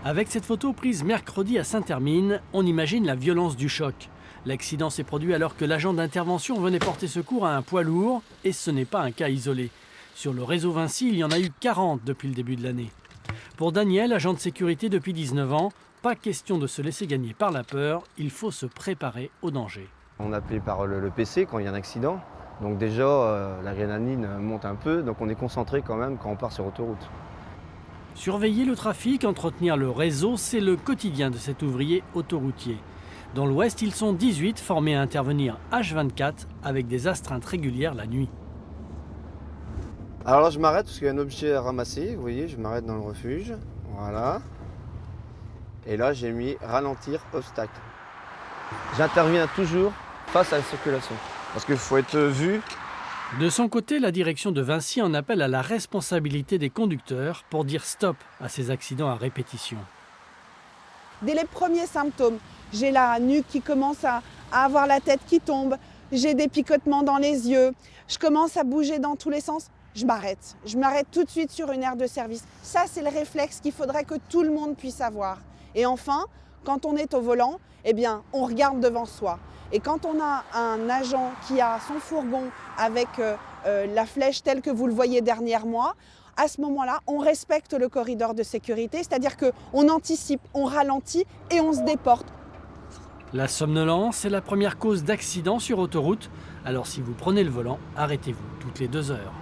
Avec cette photo prise mercredi à Saint-Hermine, on imagine la violence du choc. L'accident s'est produit alors que l'agent d'intervention venait porter secours à un poids lourd et ce n'est pas un cas isolé. Sur le réseau Vinci, il y en a eu 40 depuis le début de l'année. Pour Daniel, agent de sécurité depuis 19 ans, pas question de se laisser gagner par la peur, il faut se préparer au danger. On est appelé par le PC quand il y a un accident. Donc déjà, l'adrénaline monte un peu, donc on est concentré quand même quand on part sur autoroute. Surveiller le trafic, entretenir le réseau, c'est le quotidien de cet ouvrier autoroutier. Dans l'Ouest, ils sont 18 formés à intervenir H24 avec des astreintes régulières la nuit. Alors là, je m'arrête parce qu'il y a un objet à ramasser. Vous voyez, je m'arrête dans le refuge. Voilà. Et là, j'ai mis ralentir obstacle. J'interviens toujours face à la circulation parce qu'il faut être vu. De son côté, la direction de Vinci en appelle à la responsabilité des conducteurs pour dire stop à ces accidents à répétition. Dès les premiers symptômes, j'ai la nuque qui commence à avoir la tête qui tombe, j'ai des picotements dans les yeux, je commence à bouger dans tous les sens, je m'arrête. Je m'arrête tout de suite sur une aire de service. Ça, c'est le réflexe qu'il faudrait que tout le monde puisse avoir. Et enfin, quand on est au volant, eh bien, on regarde devant soi. Et quand on a un agent qui a son fourgon avec la flèche telle que vous le voyez derrière moi, à ce moment-là, on respecte le corridor de sécurité, c'est-à-dire qu'on anticipe, on ralentit et on se déporte. La somnolence est la première cause d'accident sur autoroute, alors si vous prenez le volant, arrêtez-vous toutes les 2 heures.